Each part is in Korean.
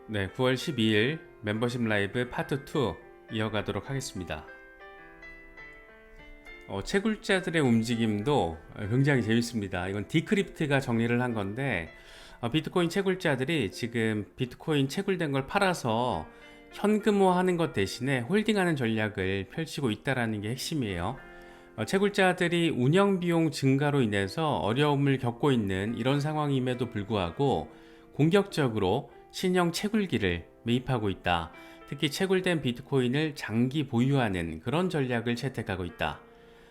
네, 9월 12일 멤버십 라이브 파트 2 이어가도록 하겠습니다. 채굴자들의 움직임도 굉장히 재밌습니다. 이건 디크립트가 정리를 한 건데 비트코인 채굴자들이 지금 비트코인 채굴된 걸 팔아서 현금화하는 것 대신에 홀딩하는 전략을 펼치고 있다는 게 핵심이에요. 채굴자들이 운영 비용 증가로 인해서 어려움을 겪고 있는 이런 상황임에도 불구하고 공격적으로 신형 채굴기를 매입하고 있다. 특히 채굴된 비트코인을 장기 보유하는 그런 전략을 채택하고 있다.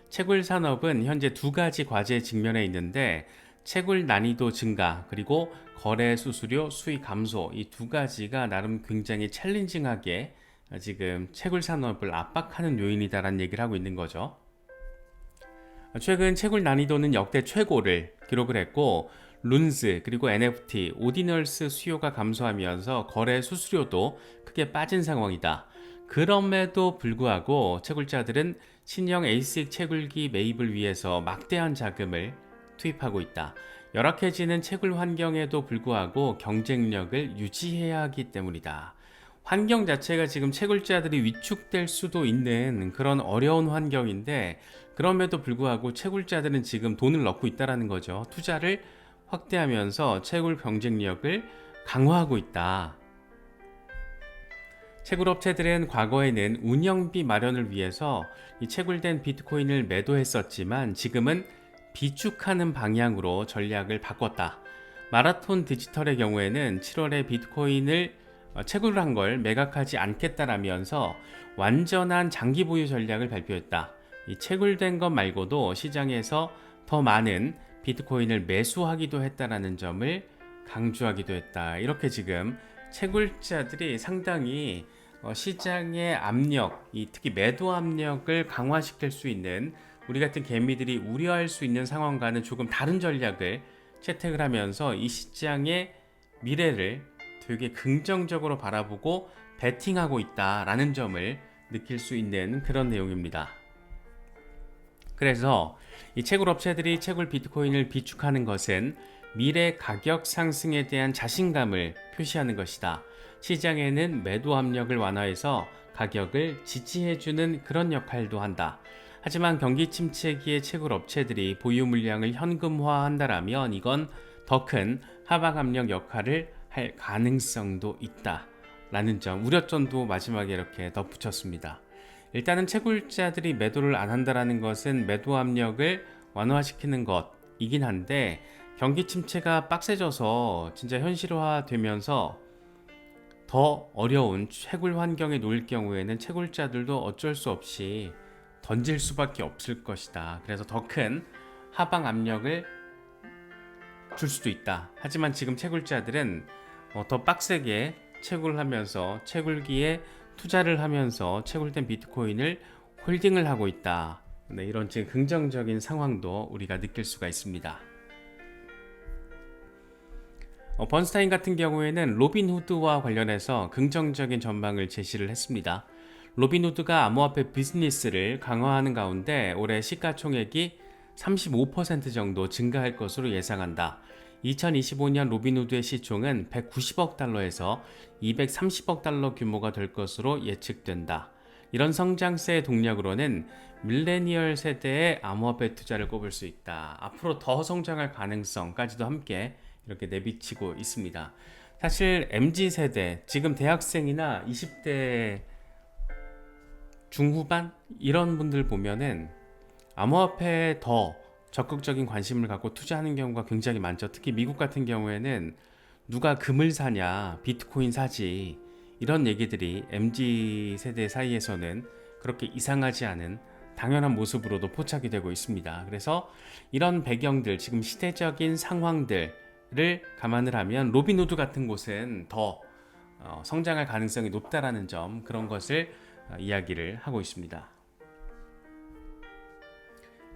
채굴 산업은 현재 두 가지 과제에 직면해 있는데 채굴 난이도 증가 그리고 거래 수수료 수익 감소, 이 두 가지가 나름 굉장히 챌린징하게 지금 채굴 산업을 압박하는 요인이다라는 얘기를 하고 있는 거죠. 최근 채굴 난이도는 역대 최고를 기록을 했고 룬스 그리고 NFT, 오디널스 수요가 감소하면서 거래 수수료도 크게 빠진 상황이다. 그럼에도 불구하고 채굴자들은 신형 ASIC 채굴기 매입을 위해서 막대한 자금을 투입하고 있다. 열악해지는 채굴 환경에도 불구하고 경쟁력을 유지해야 하기 때문이다. 환경 자체가 지금 채굴자들이 위축될 수도 있는 그런 어려운 환경인데 그럼에도 불구하고 채굴자들은 지금 돈을 넣고 있다는 거죠. 투자를 확대하면서 채굴 경쟁력을 강화하고 있다. 채굴업체들은 과거에는 운영비 마련을 위해서 이 채굴된 비트코인을 매도했었지만 지금은 비축하는 방향으로 전략을 바꿨다. 마라톤 디지털의 경우에는 7월에 비트코인을 채굴한 걸 매각하지 않겠다라면서 완전한 장기 보유 전략을 발표했다. 이 채굴된 것 말고도 시장에서 더 많은 비트코인을 매수하기도 했다라는 점을 강조하기도 했다. 이렇게 지금 채굴자들이 상당히 시장의 압력, 특히 매도 압력을 강화시킬 수 있는 우리 같은 개미들이 우려할 수 있는 상황과는 조금 다른 전략을 채택을 하면서 이 시장의 미래를 되게 긍정적으로 바라보고 베팅하고 있다라는 점을 느낄 수 있는 그런 내용입니다. 그래서 이 채굴 업체들이 채굴 비트코인을 비축하는 것은 미래 가격 상승에 대한 자신감을 표시하는 것이다. 시장에는 매도 압력을 완화해서 가격을 지지해주는 그런 역할도 한다. 하지만 경기 침체기에 채굴 업체들이 보유 물량을 현금화한다라면 이건 더 큰 하방 압력 역할을 할 가능성도 있다. 라는 점, 우려점도 마지막에 이렇게 덧붙였습니다. 일단은 채굴자들이 매도를 안 한다라는 것은 매도 압력을 완화시키는 것이긴 한데 경기 침체가 빡세져서 진짜 현실화 되면서 더 어려운 채굴 환경에 놓일 경우에는 채굴자들도 어쩔 수 없이 던질 수밖에 없을 것이다. 그래서 더 큰 하방 압력을 줄 수도 있다. 하지만 지금 채굴자들은 더 빡세게 채굴을 하면서 채굴기에 투자를 하면서 채굴된 비트코인을 홀딩을 하고 있다. 네, 이런 지금 긍정적인 상황도 우리가 느낄 수가 있습니다. 번스타인 같은 경우에는 로빈후드와 관련해서 긍정적인 전망을 제시를 했습니다. 로빈후드가 암호화폐 비즈니스를 강화하는 가운데 올해 시가총액이 35% 정도 증가할 것으로 예상한다. 2025년 로빈후드의 시총은 190억 달러에서 230억 달러 규모가 될 것으로 예측된다. 이런 성장세의 동력으로는 밀레니얼 세대의 암호화폐 투자를 꼽을 수 있다. 앞으로 더 성장할 가능성까지도 함께 이렇게 내비치고 있습니다. 사실 MZ세대, 지금 대학생이나 20대 중후반 이런 분들 보면은 암호화폐에 더 적극적인 관심을 갖고 투자하는 경우가 굉장히 많죠. 특히 미국 같은 경우에는 누가 금을 사냐, 비트코인 사지, 이런 얘기들이 MZ세대 사이에서는 그렇게 이상하지 않은 당연한 모습으로도 포착이 되고 있습니다. 그래서 이런 배경들, 지금 시대적인 상황들을 감안을 하면 로빈후드 같은 곳은 더 성장할 가능성이 높다라는 점, 그런 것을 이야기를 하고 있습니다.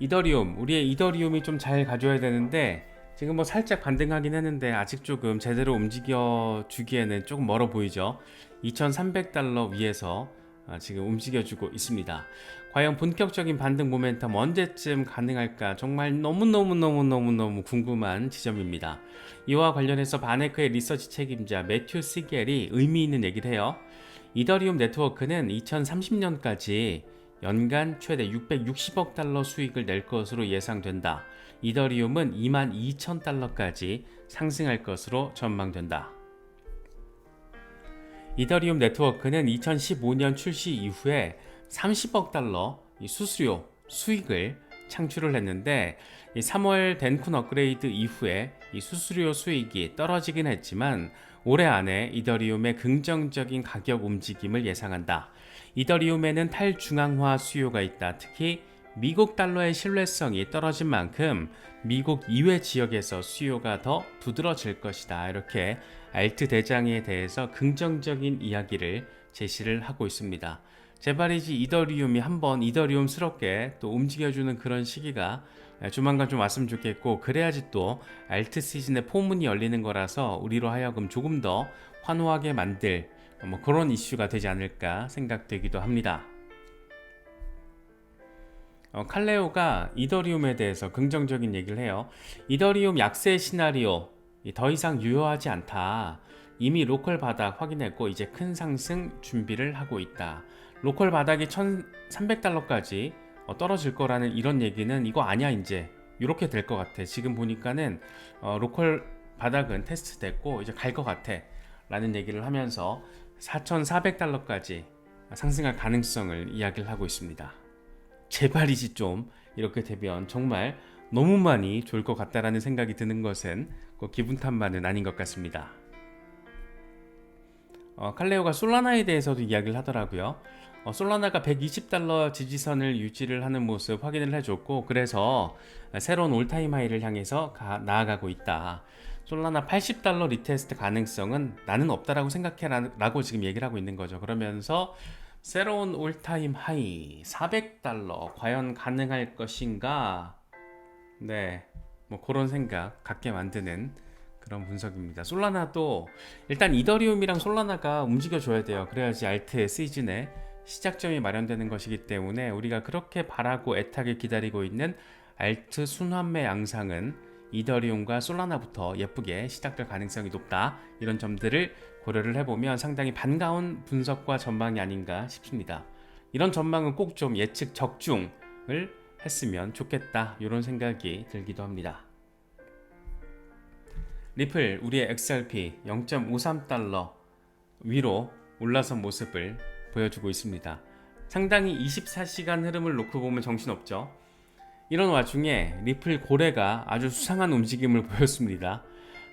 이더리움, 우리의 이더리움이 좀 잘 가져야 되는데 지금 뭐 살짝 반등하긴 했는데 아직 조금 제대로 움직여 주기에는 조금 멀어 보이죠. 2300달러 위에서 지금 움직여주고 있습니다. 과연 본격적인 반등 모멘텀 언제쯤 가능할까 정말 너무너무 궁금한 지점입니다. 이와 관련해서 바네크의 리서치 책임자 매튜 시겔이 의미 있는 얘기를 해요. 이더리움 네트워크는 2030년까지 연간 최대 660억 달러 수익을 낼 것으로 예상된다. 이더리움은 22,000달러까지 상승할 것으로 전망된다. 이더리움 네트워크는 2015년 출시 이후에 30억 달러 수수료 수익을 창출을 했는데 3월 덴쿤 업그레이드 이후에 이 수수료 수익이 떨어지긴 했지만 올해 안에 이더리움의 긍정적인 가격 움직임을 예상한다. 이더리움에는 탈중앙화 수요가 있다. 특히 미국 달러의 신뢰성이 떨어진 만큼 미국 이외 지역에서 수요가 더 두드러질 것이다. 이렇게 알트 대장에 대해서 긍정적인 이야기를 제시를 하고 있습니다. 제발이지 이더리움이 한번 이더리움스럽게 또 움직여주는 그런 시기가 조만간 좀 왔으면 좋겠고, 그래야지 또 알트 시즌의 포문이 열리는 거라서 우리로 하여금 조금 더 환호하게 만들 그런 이슈가 되지 않을까 생각되기도 합니다. 칼레오가 이더리움에 대해서 긍정적인 얘기를 해요. 이더리움 약세 시나리오 더 이상 유효하지 않다. 이미 로컬 바닥 확인했고 이제 큰 상승 준비를 하고 있다. 로컬 바닥이 1,300달러까지 떨어질 거라는 이런 얘기는 이거 아니야 이제 이렇게 될 것 같아. 지금 보니까는 로컬 바닥은 테스트 됐고 이제 갈 것 같아 라는 얘기를 하면서 4,400달러까지 상승할 가능성을 이야기를 하고 있습니다. 제발이지 좀 이렇게 되면 정말 너무 많이 좋을 것 같다라는 생각이 드는 것은 기분 탓만은 아닌 것 같습니다. 칼레오가 솔라나에 대해서도 이야기를 하더라고요. 솔라나가 120달러 지지선을 유지를 하는 모습 확인을 해줬고 그래서 새로운 올타임 하이를 향해서 나아가고 있다. 솔라나 80달러 리테스트 가능성은 나는 없다라고 생각해 라고 지금 얘기를 하고 있는 거죠. 그러면서 새로운 올타임 하이 400달러 과연 가능할 것인가? 네, 그런 생각 갖게 만드는 그런 분석입니다. 솔라나도 일단 이더리움이랑 솔라나가 움직여줘야 돼요. 그래야지 알트의 시즌에 시작점이 마련되는 것이기 때문에 우리가 그렇게 바라고 애타게 기다리고 있는 알트 순환매 양상은 이더리움과 솔라나부터 예쁘게 시작될 가능성이 높다. 이런 점들을 고려를 해보면 상당히 반가운 분석과 전망이 아닌가 싶습니다. 이런 전망은 꼭 좀 예측 적중을 했으면 좋겠다. 이런 생각이 들기도 합니다. 리플 우리의 XRP 0.53달러 위로 올라선 모습을 보여주고 있습니다. 상당히 24시간 흐름을 놓고 보면 정신없죠. 이런 와중에 리플 고래가 아주 수상한 움직임을 보였습니다.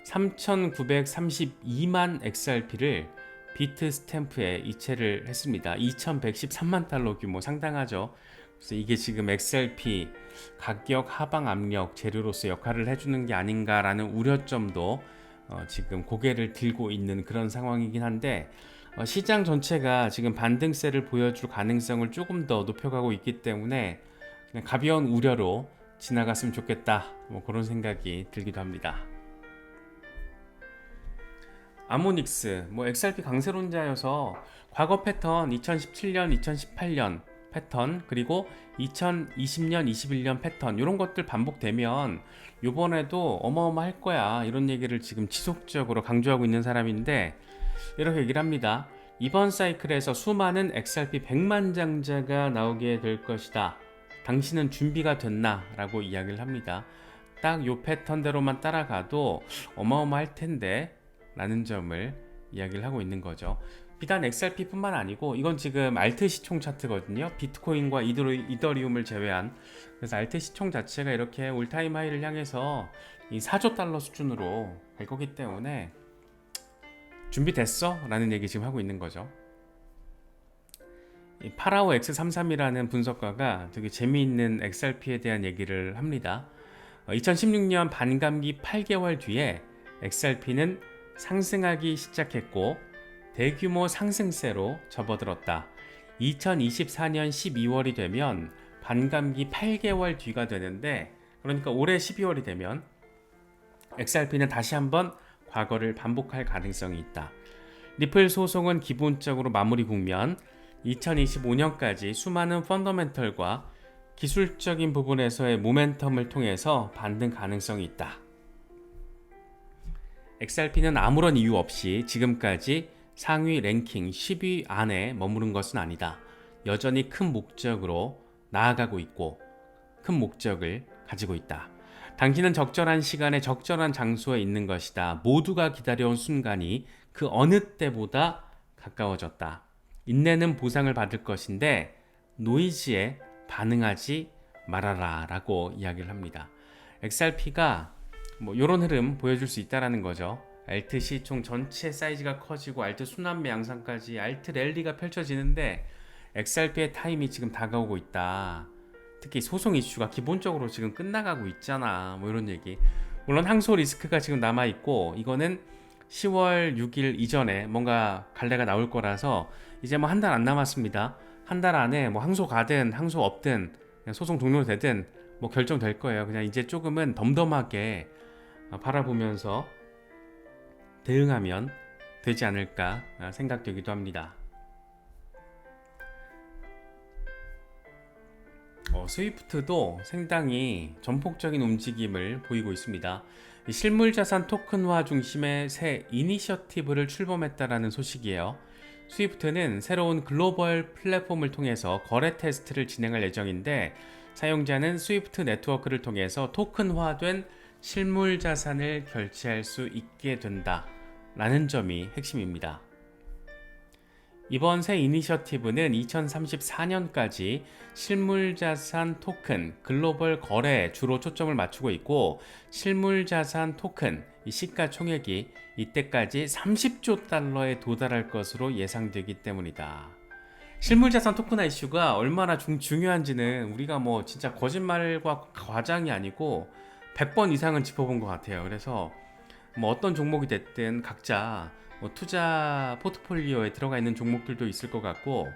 3,932만 XRP를 비트 스탬프에 이체를 했습니다. 2,113만 달러 규모 상당하죠. 그래서 이게 지금 XRP 가격 하방 압력 재료로서 역할을 해주는 게 아닌가라는 우려점도 지금 고개를 들고 있는 그런 상황이긴 한데 시장 전체가 지금 반등세를 보여줄 가능성을 조금 더 높여가고 있기 때문에 그냥 가벼운 우려로 지나갔으면 좋겠다 그런 생각이 들기도 합니다. 아모닉스 XRP 강세론자여서 과거 패턴 2017년 2018년 패턴 그리고 2020년 21년 패턴 이런 것들 반복되면 요번에도 어마어마할 거야 이런 얘기를 지금 지속적으로 강조하고 있는 사람인데 이렇게 얘기를 합니다. 이번 사이클에서 수많은 XRP 100만장자가 나오게 될 것이다. 당신은 준비가 됐나? 라고 이야기를 합니다. 딱 요 패턴대로만 따라가도 어마어마할 텐데 라는 점을 이야기를 하고 있는 거죠. 비단 XRP뿐만 아니고 이건 지금 알트 시총 차트거든요. 비트코인과 이더리움을 제외한. 그래서 알트 시총 자체가 이렇게 올타임 하이를 향해서 이 4조 달러 수준으로 갈 거기 때문에 준비됐어? 라는 얘기 지금 하고 있는 거죠. 이 파라오 X33이라는 분석가가 되게 재미있는 XRP에 대한 얘기를 합니다. 2016년 반감기 8개월 뒤에 XRP는 상승하기 시작했고 대규모 상승세로 접어들었다. 2024년 12월이 되면 반감기 8개월 뒤가 되는데 그러니까 올해 12월이 되면 XRP는 다시 한번 과거를 반복할 가능성이 있다. 리플 소송은 기본적으로 마무리 국면, 2025년까지 수많은 펀더멘털과 기술적인 부분에서의 모멘텀을 통해서 반등 가능성이 있다. XRP는 아무런 이유 없이 지금까지 상위 랭킹 10위 안에 머무른 것은 아니다. 여전히 큰 목적으로 나아가고 있고 큰 목적을 가지고 있다. 당신은 적절한 시간에 적절한 장소에 있는 것이다. 모두가 기다려온 순간이 그 어느 때보다 가까워졌다. 인내는 보상을 받을 것인데 노이즈에 반응하지 말아라 라고 이야기를 합니다. XRP가 이런 흐름 보여줄 수 있다라는 거죠. 알트 시총 전체 사이즈가 커지고 알트 순환매 양상까지 알트 랠리가 펼쳐지는데 XRP의 타임이 지금 다가오고 있다. 특히 소송 이슈가 기본적으로 지금 끝나가고 있잖아. 이런 얘기. 물론 항소 리스크가 지금 남아있고 이거는 10월 6일 이전에 뭔가 갈래가 나올 거라서 이제 한 달 안 남았습니다. 한 달 안에 항소 가든 항소 없든 그냥 소송 종료되든 결정될 거예요. 그냥 이제 조금은 덤덤하게 바라보면서 대응하면 되지 않을까 생각되기도 합니다. 스위프트도 상당히 전폭적인 움직임을 보이고 있습니다. 실물자산 토큰화 중심의 새 이니셔티브를 출범했다라는 소식이에요. 스위프트는 새로운 글로벌 플랫폼을 통해서 거래 테스트를 진행할 예정인데 사용자는 스위프트 네트워크를 통해서 토큰화된 실물자산을 결제할 수 있게 된다라는 점이 핵심입니다. 이번 새 이니셔티브는 2034년까지 실물자산 토큰 글로벌 거래에 주로 초점을 맞추고 있고 실물자산 토큰 시가총액이 이때까지 30조 달러에 도달할 것으로 예상되기 때문이다. 실물자산 토큰화 이슈가 얼마나 중요한지는 우리가 진짜 거짓말과 과장이 아니고 100번 이상은 짚어본 것 같아요. 그래서 어떤 종목이 됐든 각자 투자 포트폴리오에 들어가 있는 종목들도 있을 것 같고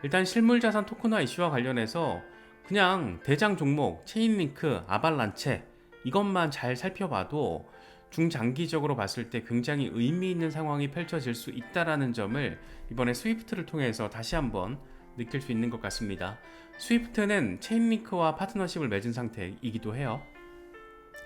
일단 실물자산 토큰화 이슈와 관련해서 그냥 대장 종목 체인링크, 아발란체 이것만 잘 살펴봐도 중장기적으로 봤을 때 굉장히 의미 있는 상황이 펼쳐질 수 있다라는 점을 이번에 스위프트를 통해서 다시 한번 느낄 수 있는 것 같습니다. 스위프트는 체인링크와 파트너십을 맺은 상태이기도 해요.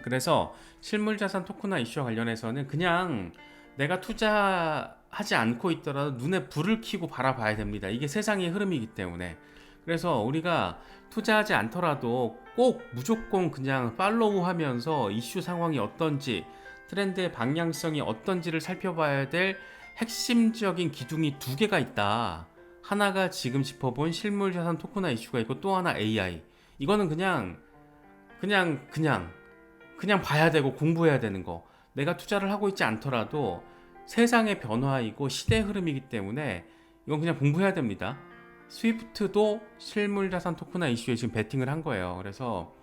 그래서 실물자산 토큰화 이슈와 관련해서는 그냥 내가 투자하지 않고 있더라도 눈에 불을 켜고 바라봐야 됩니다. 이게 세상의 흐름이기 때문에. 그래서 우리가 투자하지 않더라도 꼭 무조건 그냥 팔로우 하면서 이슈 상황이 어떤지 트렌드의 방향성이 어떤지를 살펴봐야 될 핵심적인 기둥이 두 개가 있다. 하나가 지금 짚어본 실물자산 토큰화 이슈가 있고 또 하나 AI. 이거는 그냥 봐야 되고 공부해야 되는 거. 내가 투자를 하고 있지 않더라도 세상의 변화이고 시대의 흐름이기 때문에 이건 그냥 공부해야 됩니다. 스위프트도 실물자산 토큰화 이슈에 지금 베팅을 한 거예요. 그래서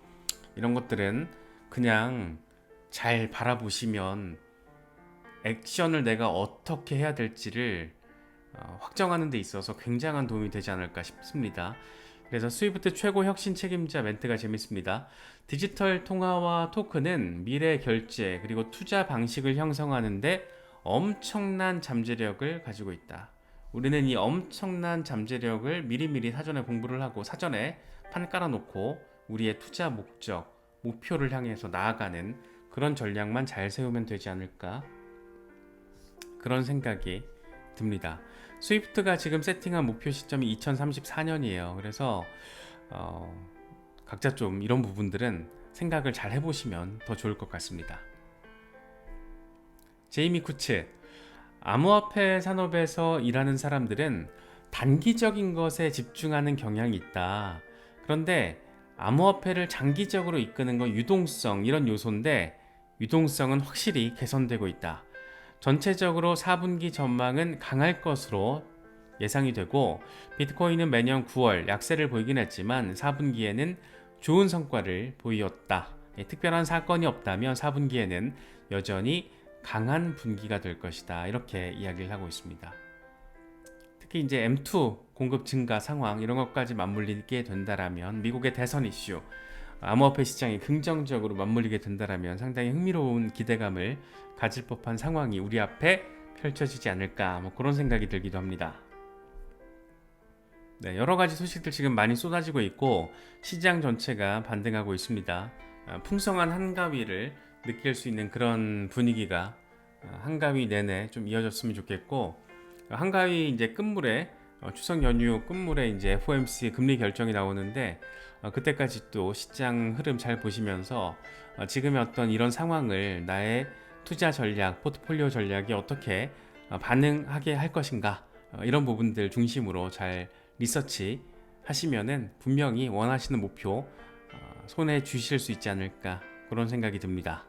이런 것들은 그냥 잘 바라보시면 액션을 내가 어떻게 해야 될지를 확정하는 데 있어서 굉장한 도움이 되지 않을까 싶습니다. 그래서 스위프트 최고 혁신 책임자 멘트가 재밌습니다. 디지털 통화와 토큰은 미래 결제 그리고 투자 방식을 형성하는데 엄청난 잠재력을 가지고 있다. 우리는 이 엄청난 잠재력을 미리미리 사전에 공부를 하고 사전에 판 깔아놓고 우리의 투자 목적, 목표를 향해서 나아가는 그런 전략만 잘 세우면 되지 않을까 그런 생각이 듭니다. 스위프트가 지금 세팅한 목표 시점이 2034년이에요. 그래서 각자 좀 이런 부분들은 생각을 잘 해보시면 더 좋을 것 같습니다. 제이미 쿠츠, 암호화폐 산업에서 일하는 사람들은 단기적인 것에 집중하는 경향이 있다. 그런데 암호화폐를 장기적으로 이끄는 건 유동성 이런 요소인데 유동성은 확실히 개선되고 있다. 전체적으로 4분기 전망은 강할 것으로 예상이 되고 비트코인은 매년 9월 약세를 보이긴 했지만 4분기에는 좋은 성과를 보였다. 특별한 사건이 없다면 4분기에는 여전히 강한 분기가 될 것이다. 이렇게 이야기를 하고 있습니다. 특히 이제 M2 공급 증가 상황 이런 것까지 맞물리게 된다라면 미국의 대선 이슈 암호화폐 시장이 긍정적으로 맞물리게 된다라면 상당히 흥미로운 기대감을 가질 법한 상황이 우리 앞에 펼쳐지지 않을까 그런 생각이 들기도 합니다. 네, 여러 가지 소식들 지금 많이 쏟아지고 있고 시장 전체가 반등하고 있습니다. 풍성한 한가위를 느낄 수 있는 그런 분위기가 한가위 내내 좀 이어졌으면 좋겠고, 한가위 이제 끝물에 추석 연휴 끝물에 이제 FOMC 금리 결정이 나오는데, 그때까지 또 시장 흐름 잘 보시면서 지금의 어떤 이런 상황을 나의 투자 전략, 포트폴리오 전략이 어떻게 반응하게 할 것인가, 이런 부분들 중심으로 잘 리서치 하시면은 분명히 원하시는 목표 손에 주실 수 있지 않을까, 그런 생각이 듭니다.